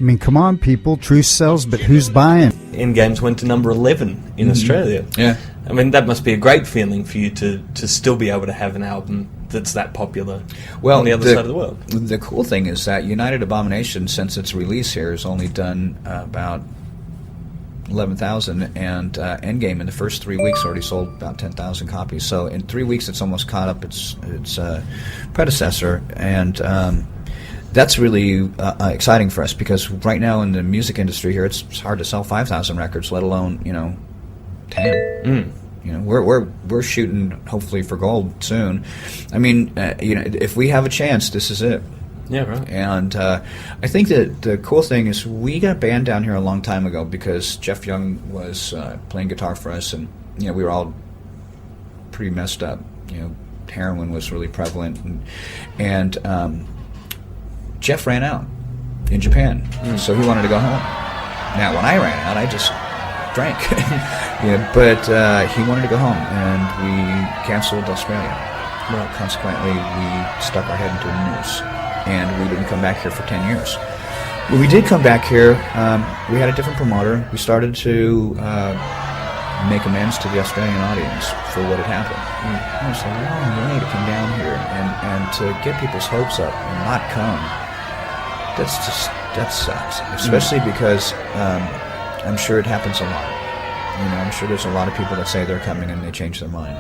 I mean, come on, people. Truth sells, but who's buying? Endgames went to number 11 in Australia. Yeah. I mean, that must be a great feeling for you to still be able to have an album that's that popular on the other side of the world. The cool thing is that United Abomination, since its release here, has only done about 11,000, and Endgame in the first 3 weeks already sold about 10,000 copies. So in 3 weeks, it's almost caught up its predecessor, and that's really exciting for us, because right now in the music industry here, it's hard to sell 5,000 records, let alone 10. We're shooting hopefully for gold soon. I mean, if we have a chance, this is it. Yeah, right. And I think that the cool thing is we got banned down here a long time ago because Jeff Young was playing guitar for us, and we were all pretty messed up. Heroin was really prevalent, and Jeff ran out in Japan, so he wanted to go home. Now, when I ran out, I just drank, but he wanted to go home, and we canceled Australia. Well, consequently, we stuck our head into a noose, and we didn't come back here for 10 years. When we did come back here, we had a different promoter. We started to make amends to the Australian audience for what had happened. It's a long way to come down here and to get people's hopes up and not come. That sucks, especially because I'm sure it happens a lot. I'm sure there's a lot of people that say they're coming and they change their mind.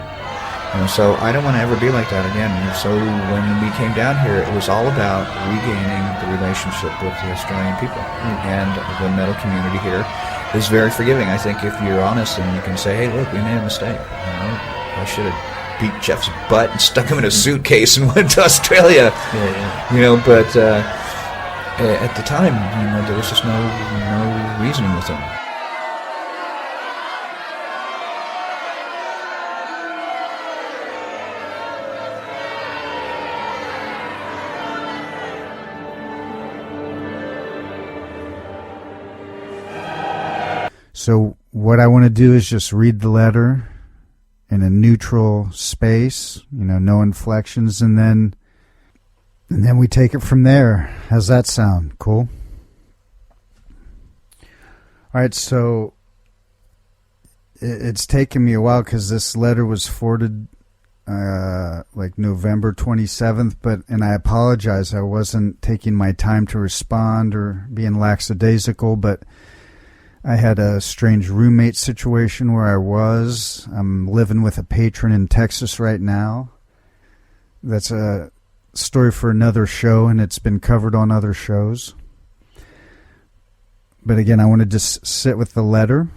So I don't want to ever be like that again. So when we came down here, it was all about regaining the relationship with the Australian people. And the metal community here is very forgiving. I think if you're honest and you can say, hey, look, we made a mistake. I should have beat Jeff's butt and stuck him in a suitcase and went to Australia. But at the time, there was just no reasoning with him. So what I want to do is just read the letter in a neutral space, no inflections, and then we take it from there. How's that sound? Cool? All right, so it's taken me a while because this letter was forwarded like November 27th, and I apologize. I wasn't taking my time to respond or being lackadaisical, but I had a strange roommate situation where I'm living with a patron in Texas right now. That's a story for another show, and it's been covered on other shows. But again, I want to just sit with the letter,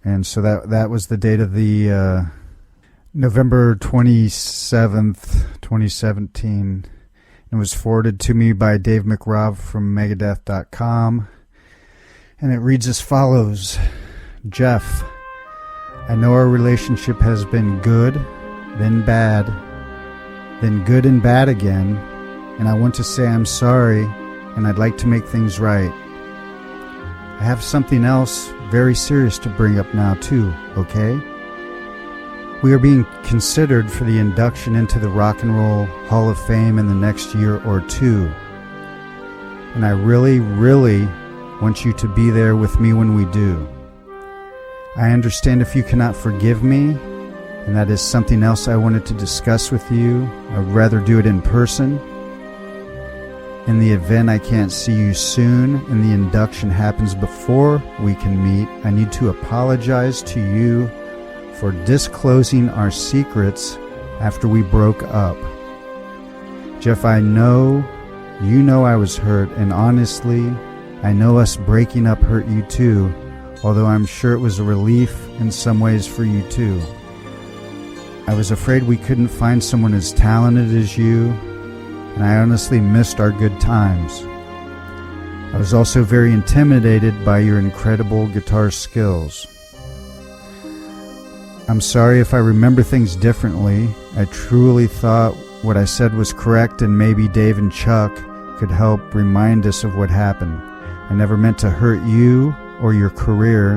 and so that was the date of the November 27th, 2017. It was forwarded to me by Dave McRobb from Megadeth.com. And it reads as follows. Jeff, I know our relationship has been good, then bad, then good and bad again, and I want to say I'm sorry, and I'd like to make things right. I have something else very serious to bring up now too, okay? We are being considered for the induction into the Rock and Roll Hall of Fame in the next year or two. And I really, really want you to be there with me when we do. I understand if you cannot forgive me, and that is something else I wanted to discuss with you. I'd rather do it in person. In the event I can't see you soon and the induction happens before we can meet, I need to apologize to you for disclosing our secrets after we broke up. Jeff, I know you know I was hurt, and honestly, I know us breaking up hurt you too, although I'm sure it was a relief in some ways for you too. I was afraid we couldn't find someone as talented as you, and I honestly missed our good times. I was also very intimidated by your incredible guitar skills. I'm sorry if I remember things differently. I truly thought what I said was correct, and maybe Dave and Chuck could help remind us of what happened. I never meant to hurt you or your career,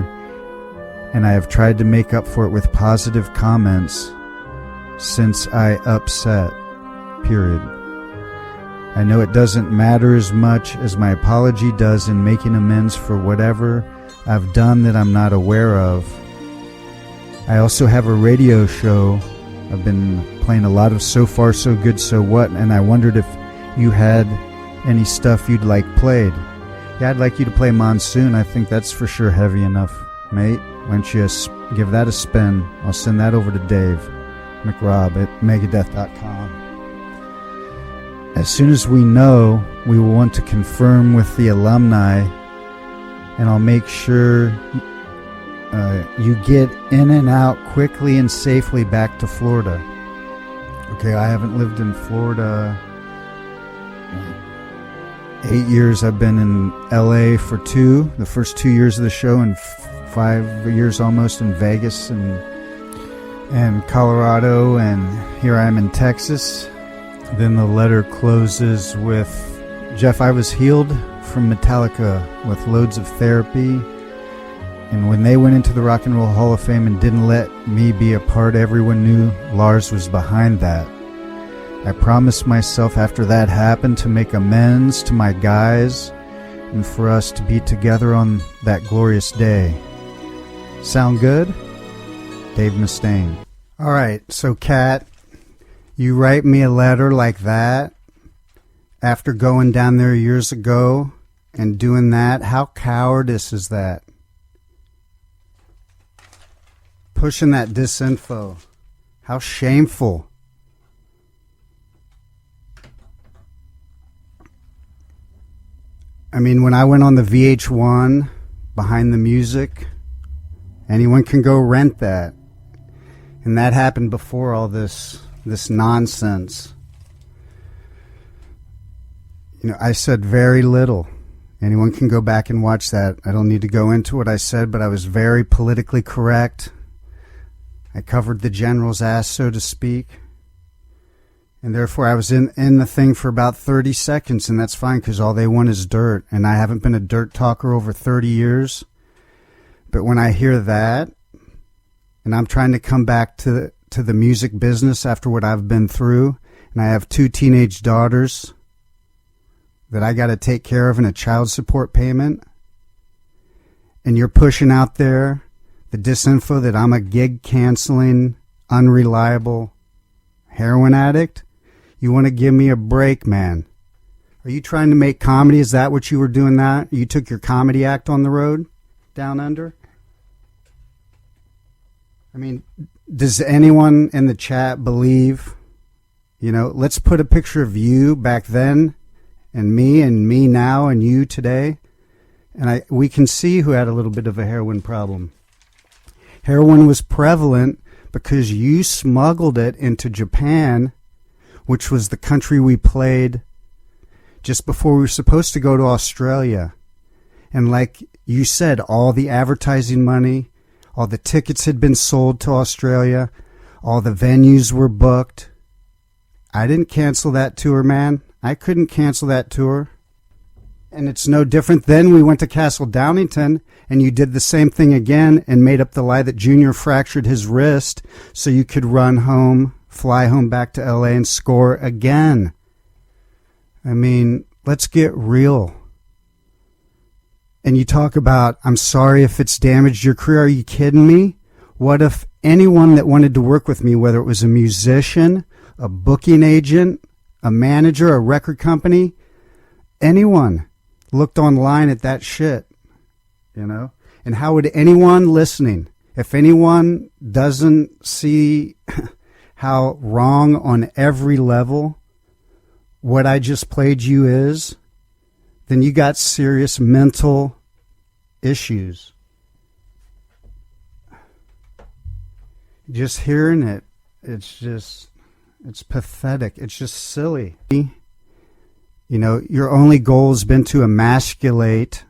and I have tried to make up for it with positive comments since I upset, period. I know it doesn't matter as much as my apology does in making amends for whatever I've done that I'm not aware of. I also have a radio show. I've been playing a lot of So Far So Good So What, and I wondered if you had any stuff you'd like played. Yeah, I'd like you to play Monsoon. I think that's for sure heavy enough, mate. Why don't you give that a spin? I'll send that over to Dave McRobb at Megadeth.com. As soon as we know, we will want to confirm with the alumni, and I'll make sure you get in and out quickly and safely back to Florida. Okay, I haven't lived in Florida 8 years. I've been in LA for the first 2 years of the show, and 5 years almost in Vegas and Colorado, and here I am in Texas. Then the letter closes with, Jeff, I was healed from Metallica with loads of therapy, and when they went into the Rock and Roll Hall of Fame and didn't let me be a part, everyone knew Lars was behind that. I promised myself after that happened to make amends to my guys and for us to be together on that glorious day. Sound good? Dave Mustaine. All right, so Kat, you write me a letter like that after going down there years ago and doing that? How cowardice is that? Pushing that disinfo. How shameful. I mean, when I went on the VH1 Behind the Music, anyone can go rent that. And that happened before all this nonsense. You know, I said very little. Anyone can go back and watch that. I don't need to go into what I said, but I was very politically correct. I covered the general's ass, so to speak. And therefore I was in the thing for about 30 seconds, and that's fine because all they want is dirt. And I haven't been a dirt talker over 30 years. But when I hear that, and I'm trying to come back to the music business after what I've been through, and I have 2 teenage daughters that I got to take care of and a child support payment, and you're pushing out there the disinfo that I'm a gig-canceling, unreliable heroin addict, you want to give me a break, man. Are you trying to make comedy? Is that what you were doing that? You took your comedy act on the road down under? I mean, does anyone in the chat believe, let's put a picture of you back then and me now and you today, and we can see who had a little bit of a heroin problem. Heroin was prevalent because you smuggled it into Japan, which was the country we played just before we were supposed to go to Australia. And like you said, all the advertising money, all the tickets had been sold to Australia, all the venues were booked. I didn't cancel that tour, man. I couldn't cancel that tour. And it's no different. Then we went to Castle Downington, and you did the same thing again and made up the lie that Junior fractured his wrist so you could run home, fly home back to LA and score again. I mean, let's get real. And you talk about, I'm sorry if it's damaged your career. Are you kidding me? What if anyone that wanted to work with me, whether it was a musician, a booking agent, a manager, a record company, anyone looked online at that shit, And how would anyone listening, if anyone doesn't see how wrong on every level what I just played you is, then you got serious mental issues. Just hearing it, it's pathetic. It's just silly. Your only goal has been to emasculate,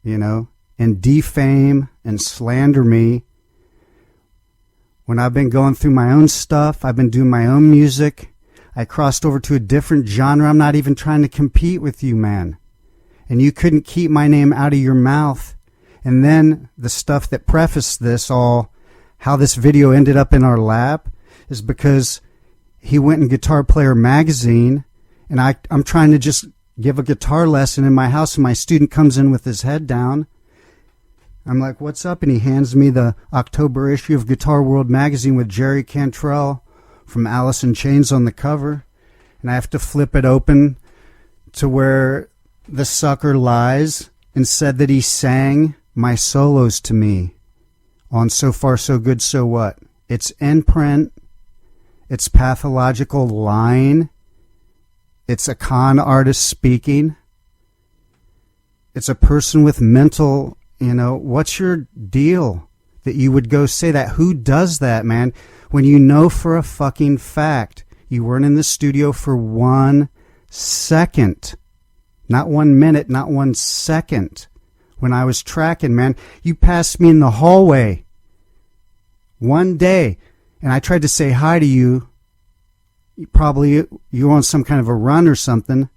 and defame and slander me. When I've been going through my own stuff, I've been doing my own music. I crossed over to a different genre. I'm not even trying to compete with you, man. And you couldn't keep my name out of your mouth. And then the stuff that prefaced this all, how this video ended up in our lap, is because he went in Guitar Player magazine And I'm trying to just give a guitar lesson in my house, and my student comes in with his head down. I'm like, what's up? And he hands me the October issue of Guitar World magazine with Jerry Cantrell from Alice in Chains on the cover. And I have to flip it open to where the sucker lies and said that he sang my solos to me on So Far So Good So What. It's in print. It's pathological lying. It's a con artist speaking. It's a person with mental, what's your deal that you would go say that? Who does that, man? When you know for a fucking fact you weren't in the studio for 1 second. Not 1 minute, not 1 second. When I was tracking, man, you passed me in the hallway one day, and I tried to say hi to you. Probably you were on some kind of a run or something,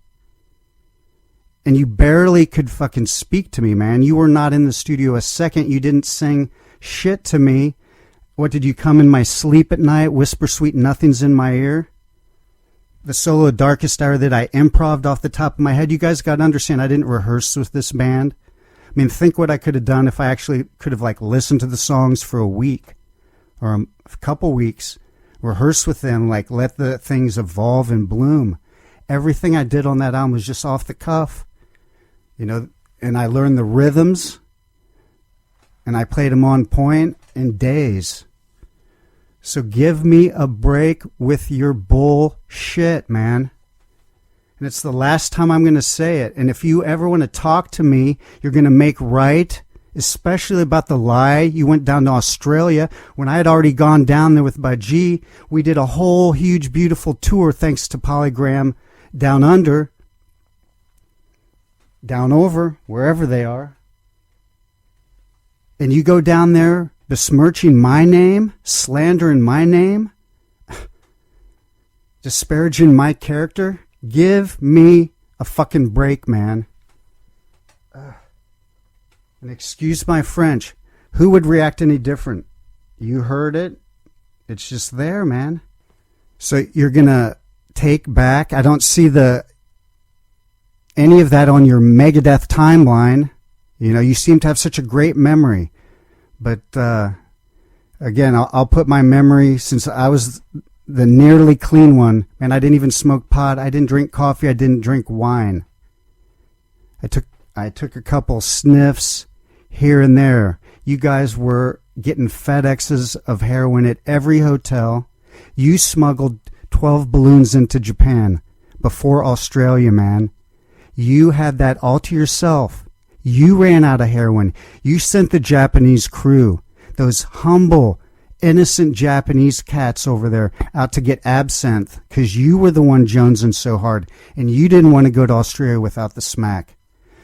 and you barely could fucking speak to me, man. You were not in the studio a second. You didn't sing shit to me. What, did you come in my sleep at night, whisper sweet nothings in my ear? The solo Darkest Hour that I improv'd off the top of my head, you guys got to understand, I didn't rehearse with this band. I mean, think what I could have done if I actually could have listened to the songs for a week or a couple weeks, rehearse with them, let the things evolve and bloom. Everything I did on that album was just off the cuff, and I learned the rhythms, and I played them on point in days. So give me a break with your bullshit, man. And it's the last time I'm going to say it. And if you ever want to talk to me, you're going to make right, especially about the lie. You went down to Australia when I had already gone down there with my G. We did a whole huge, beautiful tour thanks to Polygram Down Under, Down Over, wherever they are. And you go down there besmirching my name, slandering my name, disparaging my character. Give me a fucking break, man. And excuse my French. Who would react any different? You heard it. It's just there, man. So you're going to take back. I don't see any of that on your Megadeth timeline. You seem to have such a great memory. But again, I'll put my memory, since I was the nearly clean one. Man, I didn't even smoke pot. I didn't drink coffee. I didn't drink wine. I took a couple sniffs here and there. You guys were getting FedExes of heroin at every hotel. You smuggled 12 balloons into Japan before Australia, man. You had that all to yourself. You ran out of heroin. You sent the Japanese crew, those humble, innocent Japanese cats over there, out to get absinthe because you were the one jonesing so hard, and you didn't want to go to Australia without the smack.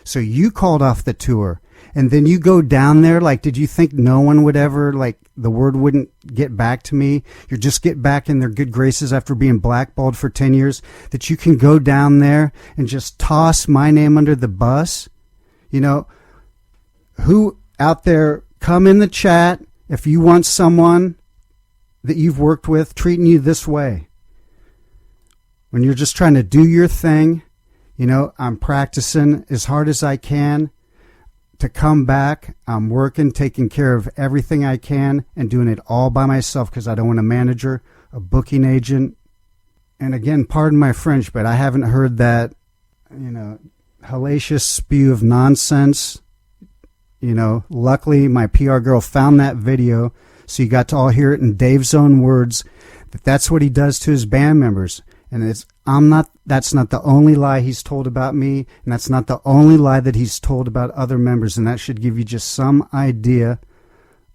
So you called off the tour, and then you go down there. Did you think no one would ever, the word wouldn't get back to me? You just get back in their good graces after being blackballed for 10 years, that you can go down there and just toss my name under the bus? Who out there, come in the chat if you want someone that you've worked with treating you this way. When you're just trying to do your thing, I'm practicing as hard as I can to come back. I'm working, taking care of everything I can, and doing it all by myself because I don't want a manager, a booking agent. And again, pardon my French, but I haven't heard that, hellacious spew of nonsense. Luckily my PR girl found that video, so you got to all hear it in Dave's own words, that's what he does to his band members. And that's not the only lie he's told about me, and that's not the only lie that he's told about other members, and that should give you just some idea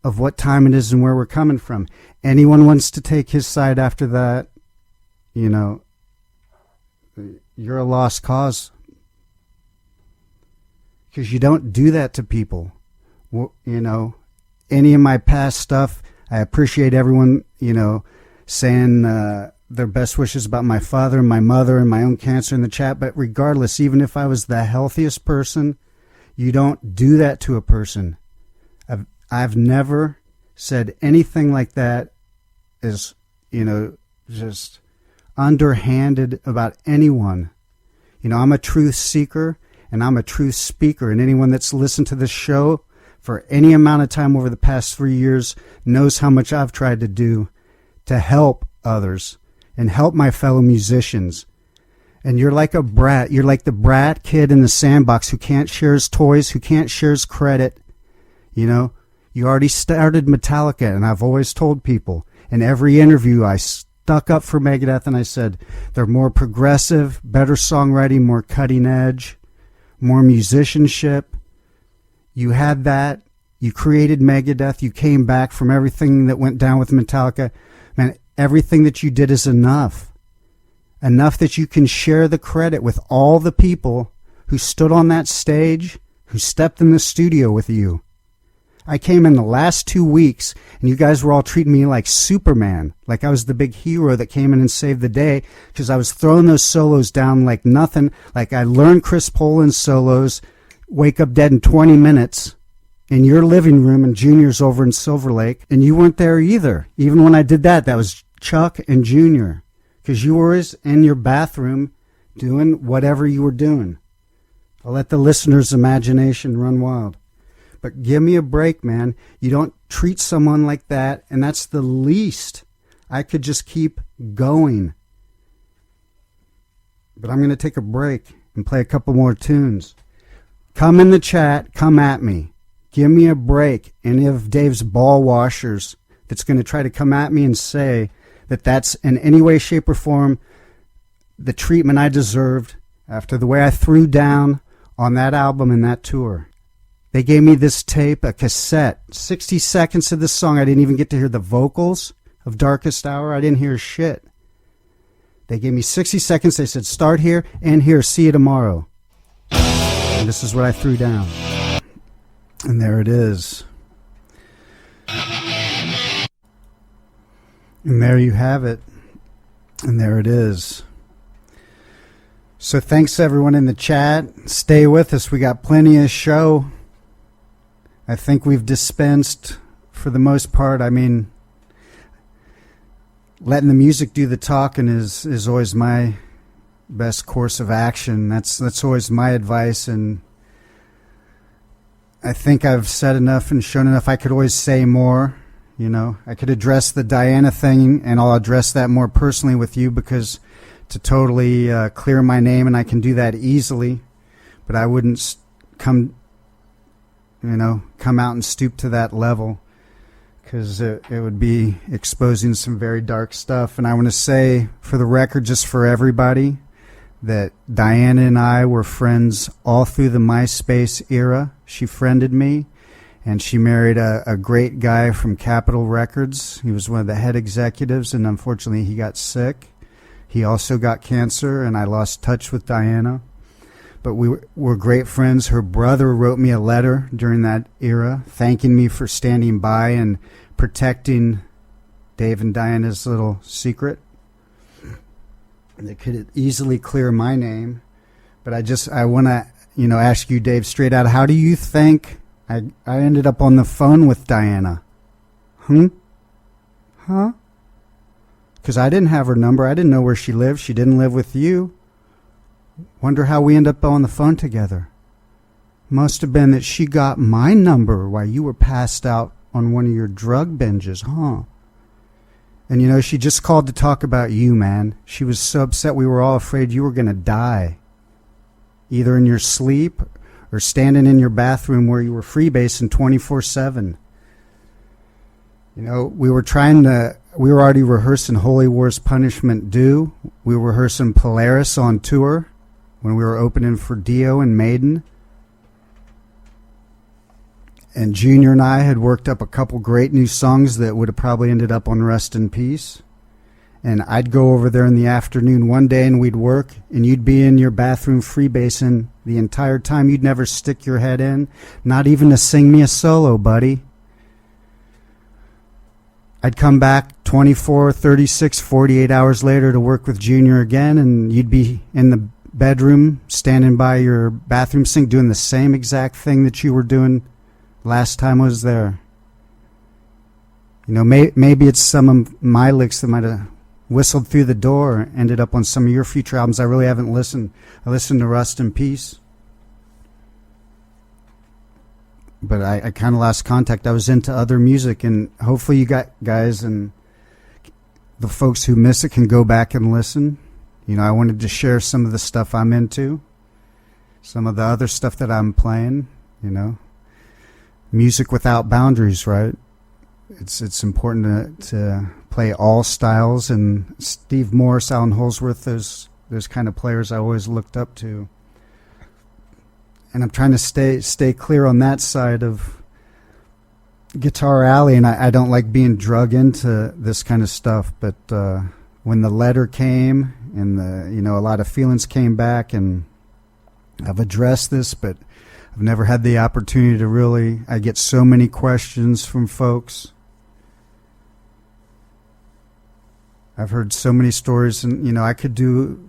of what time it is and where we're coming from. Anyone wants to take his side after that, you're a lost cause. Because you don't do that to people. Any of my past stuff, I appreciate everyone, saying their best wishes about my father and my mother and my own cancer in the chat. But regardless, even if I was the healthiest person, you don't do that to a person. I've never said anything like that as, just underhanded about anyone. You know, I'm a truth seeker and I'm a truth speaker, and anyone that's listened to this show for any amount of time over the past 3 years knows how much I've tried to do to help others and help my fellow musicians. And you're like a brat. You're like the brat kid in the sandbox who can't share his toys, who can't share his credit. You know, you already started Metallica, and I've always told people in every interview I stuck up for Megadeth, and I said they're more progressive, better songwriting, more cutting edge, more musicianship. You had that. You created Megadeth. You came back from everything that went down with Metallica. Man, everything that you did is enough. Enough that you can share the credit with all the people who stood on that stage, who stepped in the studio with you. I came in the last 2 weeks, and you guys were all treating me like Superman, like I was the big hero that came in and saved the day, because I was throwing those solos down like nothing, like I learned Chris Poland's solos, Wake Up Dead in 20 minutes, in your living room, and Junior's over in Silver Lake, and you weren't there either. Even when I did that, that was Chuck and Junior, because you were in your bathroom doing whatever you were doing. I'll let the listener's imagination run wild. But give me a break, man. You don't treat someone like that, and that's the least. I could just keep going. But I'm going to take a break and play a couple more tunes. Come in the chat. Come at me. Give me a break. Any of Dave's ball washers that's going to try to come at me and say that that's in any way, shape, or form the treatment I deserved after the way I threw down on that album and that tour. They gave me this tape, a cassette, 60 seconds of this song. I didn't even get to hear the vocals of Darkest Hour. I didn't hear shit. They gave me 60 seconds. They said, start here, end here, see you tomorrow. And this is what I threw down. And there it is. And there you have it. And there it is. So thanks everyone in the chat. Stay with us. We got plenty of show. I think we've dispensed for the most part. I mean, letting the music do the talking is always my best course of action. That's always my advice, and I think I've said enough and shown enough. I could always say more. You know, I could address the Diana thing, and I'll address that more personally with you, because to totally clear my name, and I can do that easily, but I wouldn't come out and stoop to that level, because it would be exposing some very dark stuff. And I want to say, for the record, just for everybody, that Diana and I were friends all through the MySpace era. She friended me, and she married a great guy from Capitol Records. He was one of the head executives, and unfortunately he got sick. He also got cancer, and I lost touch with Diana. But we were great friends. Her brother wrote me a letter during that era, thanking me for standing by and protecting Dave and Diana's little secret. They could easily clear my name. But I want to, ask you, Dave, straight out, how do you think I ended up on the phone with Diana? Huh? Because I didn't have her number. I didn't know where she lived. She didn't live with you. Wonder how we end up on the phone together. Must have been that she got my number while you were passed out on one of your drug binges, huh? And she just called to talk about you, man. She was so upset. We were all afraid you were going to die, either in your sleep or standing in your bathroom where you were freebasing 24/7. We were already rehearsing Holy War's Punishment Due. We were rehearsing Polaris on tour when we were opening for Dio and Maiden. And Junior and I had worked up a couple great new songs that would have probably ended up on Rest in Peace. And I'd go over there in the afternoon one day and we'd work, and you'd be in your bathroom freebasing the entire time. You'd never stick your head in, not even to sing me a solo, buddy. I'd come back 24, 36, 48 hours later to work with Junior again, and you'd be in the bedroom standing by your bathroom sink doing the same exact thing that you were doing last time I was there. Maybe it's some of my licks that might have whistled through the door, ended up on some of your future albums. I really haven't listened. I listened to Rust in Peace, but I kind of lost contact. I was into other music, and hopefully you got guys and the folks who miss it can go back and listen. You know, I wanted to share some of the stuff I'm into, some of the other stuff that I'm playing, you know. Music without boundaries, right? It's important to play all styles, and Steve Morse, Alan Holsworth, those kind of players I always looked up to. And I'm trying to stay clear on that side of Guitar Alley, and I don't like being drug into this kind of stuff, but when the letter came and a lot of feelings came back, and I've addressed this, but I've never had the opportunity to really. I get so many questions from folks. I've heard so many stories, and I could do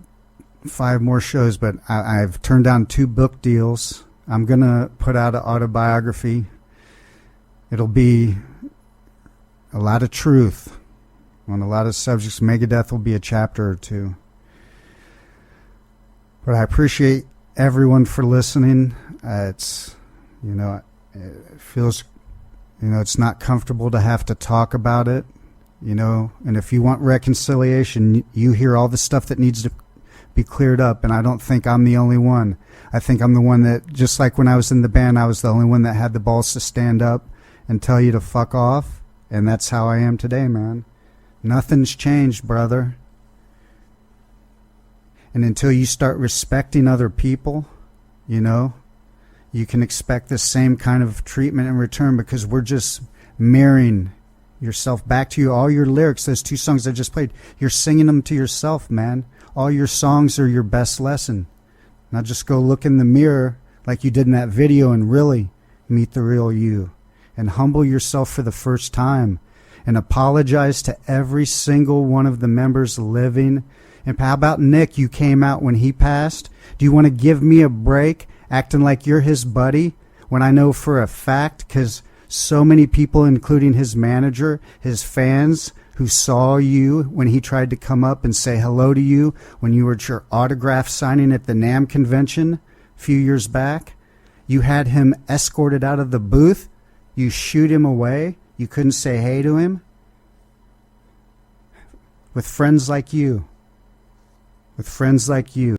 5 more shows, but I've turned down 2 book deals. I'm gonna put out an autobiography. It'll be a lot of truth on a lot of subjects. Megadeth will be a chapter or 2. But I appreciate everyone for listening. It feels, it's not comfortable to have to talk about it. And if you want reconciliation, you hear all the stuff that needs to be cleared up, and I don't think I'm the only one. I think I'm the one that, just like when I was in the band, I was the only one that had the balls to stand up and tell you to fuck off, and that's how I am today, man. Nothing's changed, brother. And until you start respecting other people, you can expect the same kind of treatment in return, because we're just mirroring yourself back to you. All your lyrics, those 2 songs I just played, you're singing them to yourself, man. All your songs are your best lesson. Now just go look in the mirror like you did in that video and really meet the real you, and humble yourself for the first time, and apologize to every single one of the members living. And how about Nick? You came out when he passed. Do you want to give me a break acting like you're his buddy when I know for a fact, because so many people, including his manager, his fans, who saw you when he tried to come up and say hello to you when you were at your autograph signing at the NAMM convention a few years back, you had him escorted out of the booth. You shoot him away. You couldn't say hey to him. With friends like you.